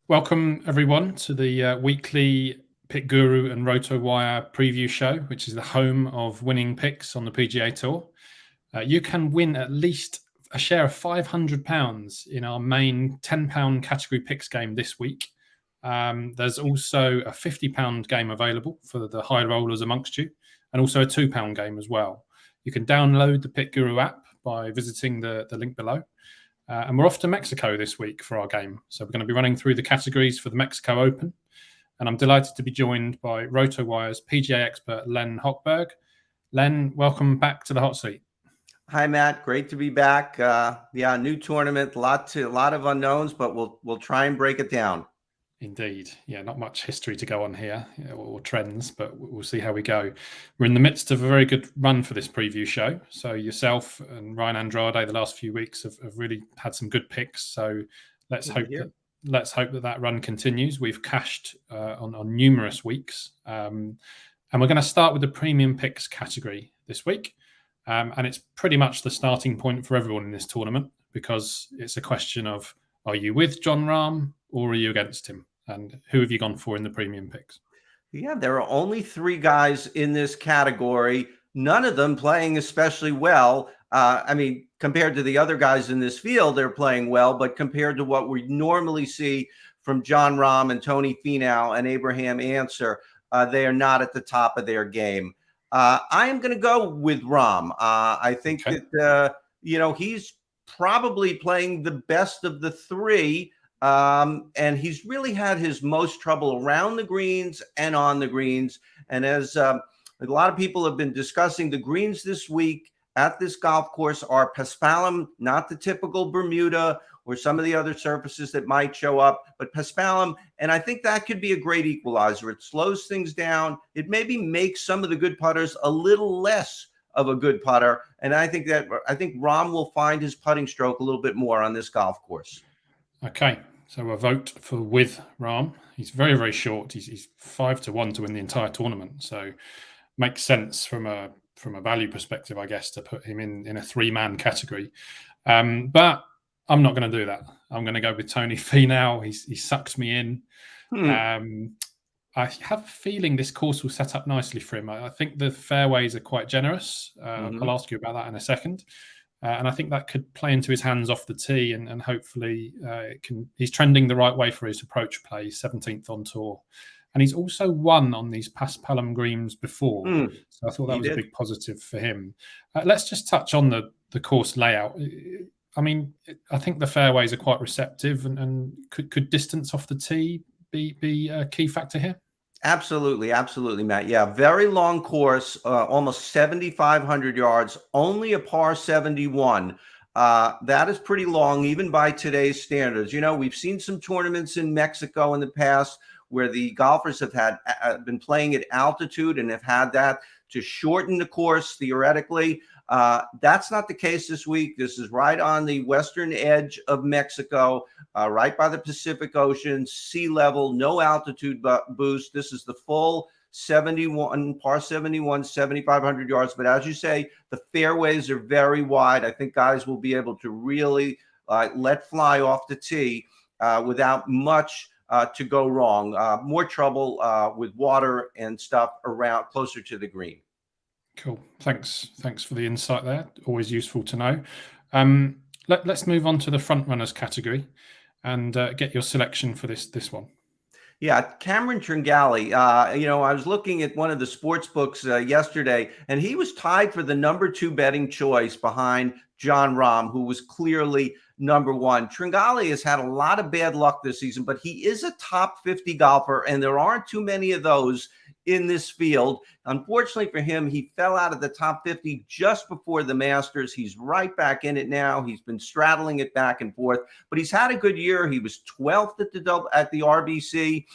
Welcome, everyone, to the weekly PickGuru and RotoWire preview show, which is the home of winning picks on the PGA Tour. You can win at least a share of £500 in our main £10 category picks game this week. There's also a £50 game available for the high rollers amongst you, and also a £2 game as well. You can download the PickGuru app by visiting the link below. And we're off to Mexico this week for our game. So we're going to be running through the categories for the Mexico Open. And I'm delighted to be joined by RotoWire's PGA expert, Len Hochberg. Len, welcome back to the hot seat. Hi, Matt. Great to be back. New tournament, a lot of unknowns, but we'll try and break it down. Indeed. Yeah, not much history to go on here or trends, but we'll see how we go. We're in the midst of a very good run for this preview show. So yourself and Ryan Andrade the last few weeks have really had some good picks. So let's hope that run continues. We've cashed on numerous weeks. And we're going to start with the premium picks category this week. And it's pretty much the starting point for everyone in this tournament, because it's a question of, are you with Jon Rahm or are you against him? And who have you gone for in the premium picks? Yeah, there are only three guys in this category, none of them playing especially well. Compared to the other guys in this field, they're playing well, but compared to what we normally see from Jon Rahm and Tony Finau and Abraham Ancer, they are not at the top of their game. I am going to go with Rahm. I think that he's probably playing the best of the three. And he's really had his most trouble around the greens and on the greens. And as a lot of people have been discussing, the greens this week at this golf course are paspalum, not the typical Bermuda or some of the other surfaces that might show up, but paspalum. And I think that could be a great equalizer. It slows things down. It maybe makes some of the good putters a little less of a good putter. And I think Rahm will find his putting stroke a little bit more on this golf course. Okay. So a vote for with Rahm. He's very, very short. He's 5-1 to win the entire tournament. So makes sense from a value perspective, I guess, to put him in a three-man category. But I'm not going to do that. I'm going to go with Tony Finau. He sucks me in. I have a feeling this course will set up nicely for him. I think the fairways are quite generous. I'll ask you about that in a second. And I think that could play into his hands off the tee, and hopefully he's trending the right way for his approach play, 17th on tour. And he's also won on these paspalum greens before. So I thought that was a big positive for him. Let's just touch on the course layout. I mean, I think the fairways are quite receptive, and could distance off the tee be a key factor here? Absolutely, Matt. Yeah, very long course, almost 7,500 yards, only a par 71. That is pretty long, even by today's standards. We've seen some tournaments in Mexico in the past where the golfers have been playing at altitude and have had that to shorten the course theoretically. That's not the case this week. This is right on the western edge of Mexico, right by the Pacific Ocean, sea level, no altitude boost. This is the full 71, par 71, 7,500 yards. But as you say, the fairways are very wide. I think guys will be able to really let fly off the tee without much to go wrong. More trouble with water and stuff around closer to the green. Cool. Thanks for the insight there. Always useful to know. Let's move on to the front runners category and get your selection for this one. Yeah, Cameron Tringale. I was looking at one of the sports books yesterday, and he was tied for the number 2 betting choice behind Jon Rahm, who was clearly number 1. Tringale has had a lot of bad luck this season, but he is a top 50 golfer, and there aren't too many of those in this field. Unfortunately for him, he fell out of the top 50 just before the Masters. He's right back in it now. He's been straddling it back and forth, but he's had a good year. He was 12th at the RBC.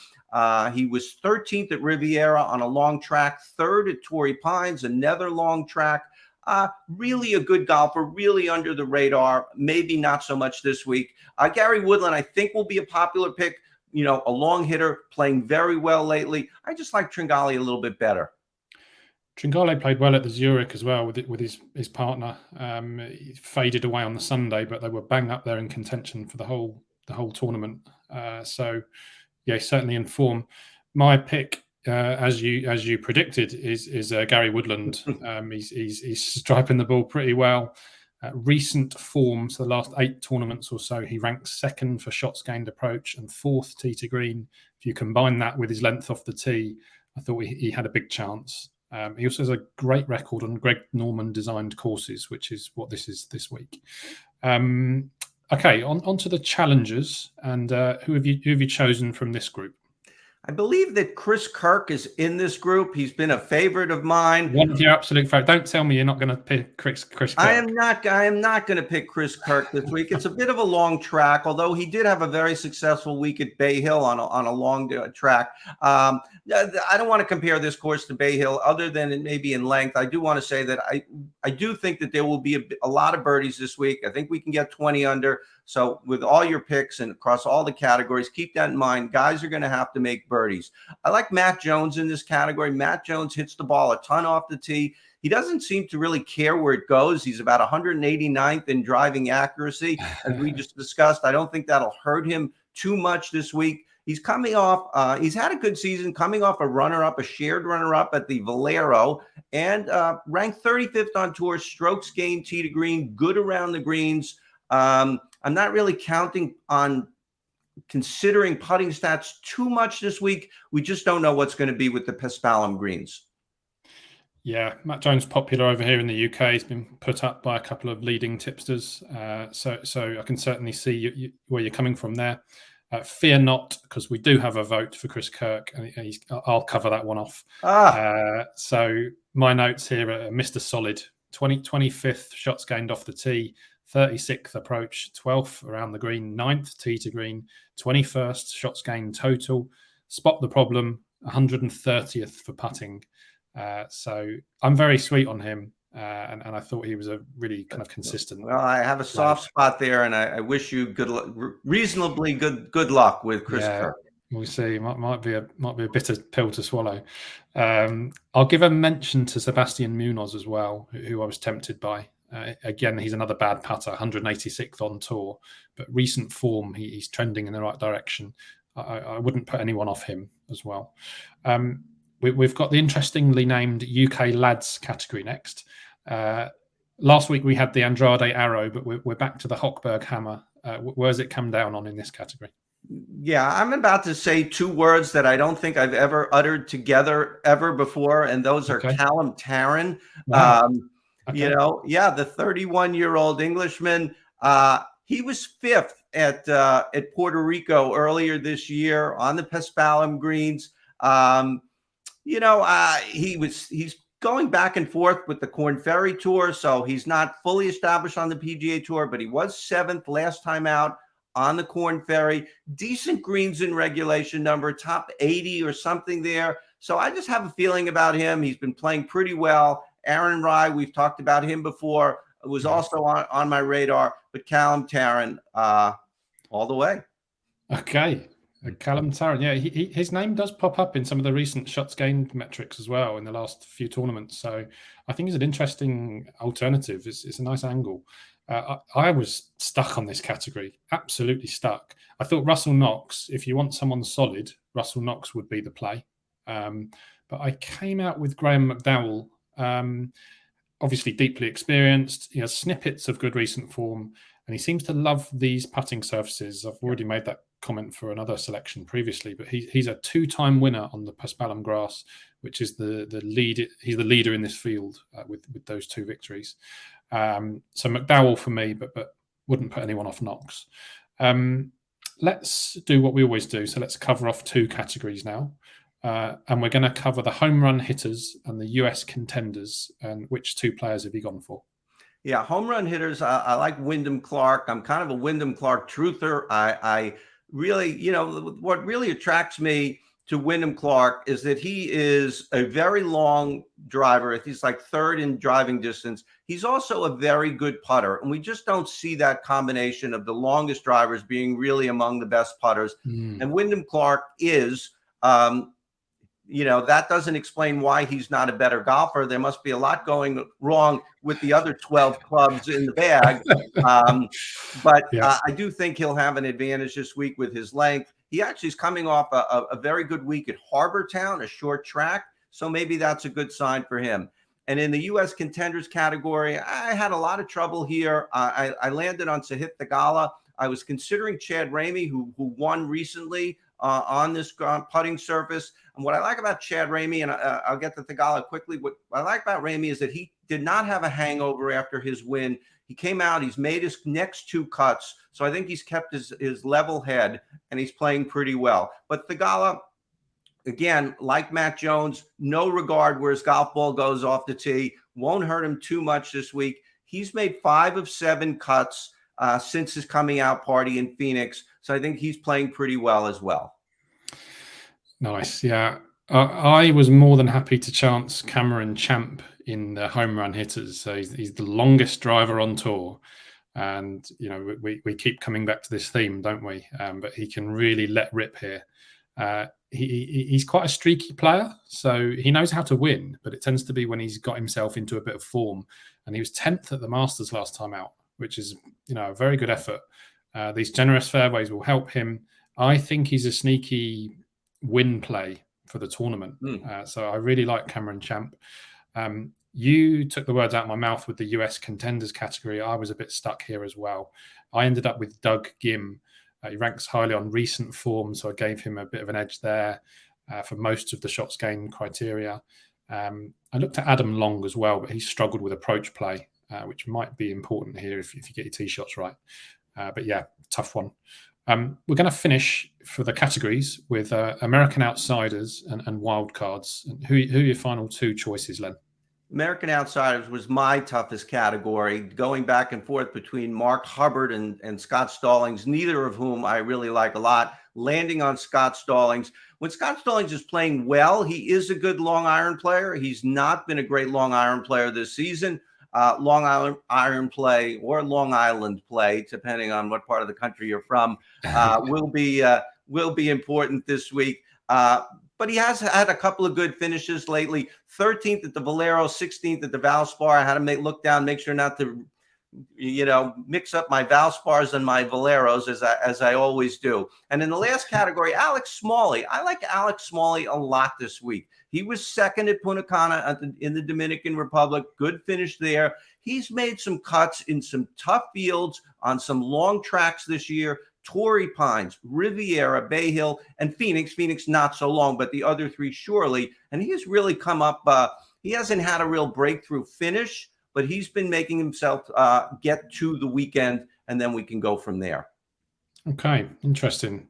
He was 13th at Riviera on a long track, 3rd at Torrey Pines, another long track. Really a good golfer, really under the radar. Maybe not so much this week. Gary Woodland, I think, will be a popular pick. A long hitter, playing very well lately. I just like Tringale a little bit better. Tringale played well at the Zurich as well with his partner. He faded away on the Sunday, but they were bang up there in contention for the whole the whole tournament. So yeah, certainly in form. My pick, as you predicted, is Gary Woodland. He's striping the ball pretty well. Recent form, so the last 8 tournaments or so, he ranks 2nd for shots gained approach and 4th tee to green. If you combine that with his length off the tee, I thought he had a big chance. He also has a great record on Greg Norman designed courses, which is what this is this week. Okay, on to the challengers, and who have you chosen from this group? I believe that Chris Kirk is in this group. He's been a favorite of mine. One of your absolute favorites. Don't tell me you're not going to pick Chris Kirk. I am not going to pick Chris Kirk this week. It's a bit of a long track, although he did have a very successful week at Bay Hill on a long track. I don't want to compare this course to Bay Hill other than maybe in length. I do want to say that I do think that there will be a lot of birdies this week. I think we can get 20 under. So with all your picks and across all the categories, keep that in mind. Guys are going to have to make birdies. I like Matt Jones in this category. Matt Jones hits the ball a ton off the tee. He doesn't seem to really care where it goes. He's about 189th in driving accuracy, as we just discussed. I don't think that'll hurt him too much this week. He's coming off, he's had a good season, coming off a shared runner-up at the Valero, and ranked 35th on tour, strokes gained tee to green, good around the greens. I'm not really counting on considering putting stats too much this week. We just don't know what's going to be with the Paspalum greens. Yeah, Matt Jones popular over here in the UK. He's been put up by a couple of leading tipsters. So I can certainly see where you're coming from there. Fear not, because we do have a vote for Chris Kirk, and I'll cover that one off. So my notes here are Mr. Solid, 25th shots gained off the tee, 36th approach, 12th around the green, 9th tee to green, 21st shots gained total, spot the problem, 130th for putting. So I'm very sweet on him, and I thought he was a really kind of consistent. Well, I have a soft spot there, and I wish you reasonably good luck with Chris Kirk. We'll see. Might be a bitter pill to swallow. I'll give a mention to Sebastian Munoz as well, who I was tempted by. Again, he's another bad putter, 186th on tour, but recent form, he's trending in the right direction. I wouldn't put anyone off him as well. We've got the interestingly named UK Lads category next. Last week we had the Andrade Arrow, but we're back to the Hochberg Hammer. Where's it come down on in this category? Yeah, I'm about to say 2 words that I don't think I've ever uttered together ever before, and those are Callum Tarran. Wow. You know, the 31-year-old Englishman. He was 5th at Puerto Rico earlier this year on the Paspalum greens. He's going back and forth with the Korn Ferry Tour, so he's not fully established on the PGA Tour, but he was 7th last time out on the Korn Ferry. Decent greens in regulation number, top 80 or something there. So I just have a feeling about him. He's been playing pretty well. Aaron Rye, we've talked about him before, was also on my radar, but Callum Tarran all the way. Okay. Callum Tarran, yeah, his name does pop up in some of the recent shots gained metrics as well in the last few tournaments. So I think he's an interesting alternative. It's a nice angle. I was stuck on this category, absolutely stuck. I thought Russell Knox, if you want someone solid, Russell Knox would be the play. But I came out with Graham McDowell. Obviously deeply experienced. He has snippets of good recent form, and he seems to love these putting surfaces. I've already made that comment for another selection previously, but he's a 2-time winner on the Paspalum grass, which is the lead. He's the leader in this field with those 2 victories. So McDowell for me, but wouldn't put anyone off Knox. Let's do what we always do. So let's cover off 2 categories now. And we're going to cover the home run hitters and the US contenders. And which 2 players have you gone for? Yeah, home run hitters. I like Wyndham Clark. I'm kind of a Wyndham Clark truther. I really, what really attracts me to Wyndham Clark is that he is a very long driver. He's like 3rd in driving distance. He's also a very good putter. And we just don't see that combination of the longest drivers being really among the best putters. And Wyndham Clark is, that doesn't explain why he's not a better golfer. There must be a lot going wrong with the other 12 clubs in the bag. But Yeah. I do think he'll have an advantage this week with his length. He actually is coming off a very good week at Harbor Town, a short track. So maybe that's a good sign for him. And in the U.S. contenders category, I had a lot of trouble here. I landed on Sahith Theegala. I was considering Chad Ramey, who won recently on this putting surface. And what I like about Chad Ramey, and I'll get to Theegala quickly, what I like about Ramey is that he did not have a hangover after his win. He came out, he's made his next 2 cuts. So I think he's kept his level head, and he's playing pretty well. But Theegala, again, like Matt Jones, no regard where his golf ball goes off the tee. Won't hurt him too much this week. He's made 5 of 7 cuts since his coming out party in Phoenix. So I think he's playing pretty well as well. Nice. Yeah. I was more than happy to chance Cameron Champ in the home run hitters. So he's the longest driver on tour. And, we keep coming back to this theme, don't we? But he can really let rip here. He's quite a streaky player, so he knows how to win, but it tends to be when he's got himself into a bit of form. And he was 10th at the Masters last time out, which is, a very good effort. These generous fairways will help him. I think he's a sneaky win play for the tournament. So I really like Cameron Champ. You took the words out of my mouth with the US contenders category. I was a bit stuck here as well. I ended up with Doug Gim. He ranks highly on recent form, so I gave him a bit of an edge there for most of the shots gained criteria. I looked at Adam Long as well, but he struggled with approach play, which might be important here if you get your tee shots right. But yeah, tough one. We're going to finish for the categories with American Outsiders and Wildcards. And who are your final 2 choices, Len? American Outsiders was my toughest category, going back and forth between Mark Hubbard and Scott Stallings, neither of whom I really like a lot, landing on Scott Stallings. When Scott Stallings is playing well, he is a good long iron player. He's not been a great long iron player this season. Long iron play or Long Island play, depending on what part of the country you're from, will be important this week. But he has had a couple of good finishes lately. 13th at the Valero, 16th at the Valspar. I had to look down, make sure not to, mix up my Valspars and my Valeros as I always do. And in the last category, Alex Smalley. I like Alex Smalley a lot this week. He was 2nd at Punta Cana in the Dominican Republic. Good finish there. He's made some cuts in some tough fields on some long tracks this year. Torrey Pines, Riviera, Bay Hill, and Phoenix. Phoenix not so long, but the other 3 surely. And he has really come up. He hasn't had a real breakthrough finish, but he's been making himself get to the weekend, and then we can go from there. Okay, interesting.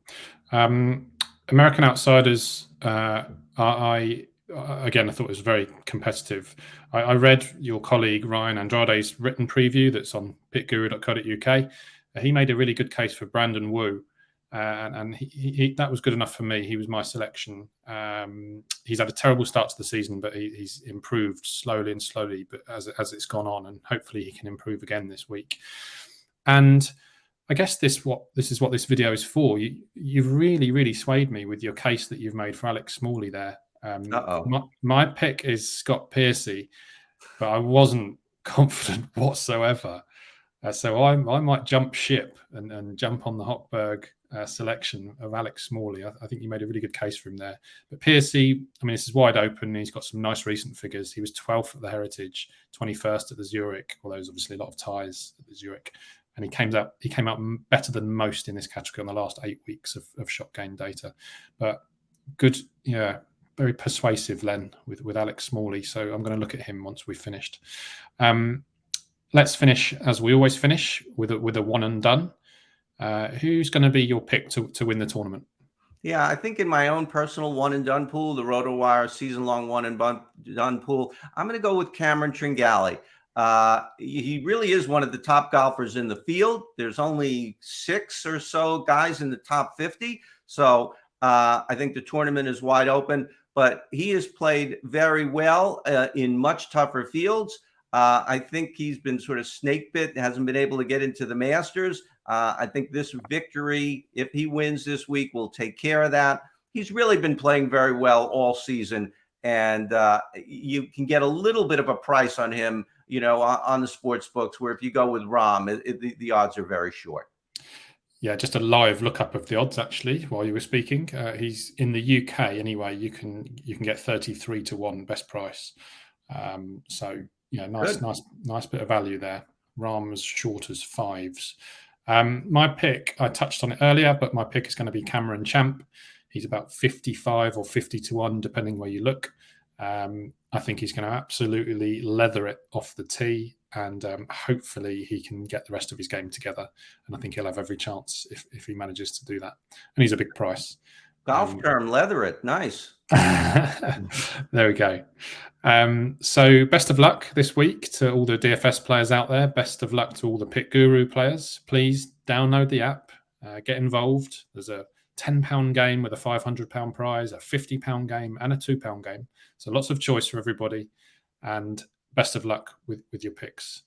American Outsiders, I thought it was very competitive. I read your colleague Ryan Andrade's written preview that's on pickguru.co.uk. He made a really good case for Brandon Wu, and he that was good enough for me. He was my selection. He's had a terrible start to the season, but he's improved slowly, but as it's gone on, and hopefully he can improve again this week. And I guess this is what this video is for. You've really swayed me with your case that you've made for Alex Smalley there. My pick is Scott Piercy, but I wasn't confident whatsoever. So I might jump ship and jump on the Hochberg selection of Alex Smalley. I think you made a really good case for him there. But Piercy, this is wide open. He's got some nice recent figures. He was 12th at the Heritage, 21st at the Zurich, although there's obviously a lot of ties at the Zurich. And he came out better than most in this category on the last 8 weeks of shot gain data. But good, very persuasive, Len, with Alex Smalley. So I'm going to look at him once we've finished. Let's finish as we always finish with a one and done. Who's going to be your pick to win the tournament? Yeah, I think in my own personal one and done pool, the RotoWire season-long one and done pool, I'm going to go with Cameron Tringali. He really is one of the top golfers in the field. There's only 6 or so guys in the top 50. So I think the tournament is wide open, but he has played very well in much tougher fields. I think he's been sort of snake bit, hasn't been able to get into the Masters. I think this victory, if he wins this week, will take care of that. he's really been playing very well all season. And you can get a little bit of a price on him, on the sports books, where if you go with Rahm, the odds are very short. Yeah, just a live lookup of the odds actually while you were speaking. He's in the UK anyway. You can get 33 to 1 best price. So yeah, nice bit of value there. Rahm as short as 5s. My pick, I touched on it earlier, but my pick is going to be Cameron Champ. He's about 55 or 50 to 1, depending where you look. I think he's going to absolutely leather it off the tee, and hopefully he can get the rest of his game together. And I think he'll have every chance if he manages to do that. And he's a big price. Golf term, leather it. Nice. There we go. So best of luck this week to all the DFS players out there. Best of luck to all the PickGuru players. Please download the app, get involved. There's a £10 game with a £500 prize, a £50 game, and a £2 game. So lots of choice for everybody. And best of luck with your picks.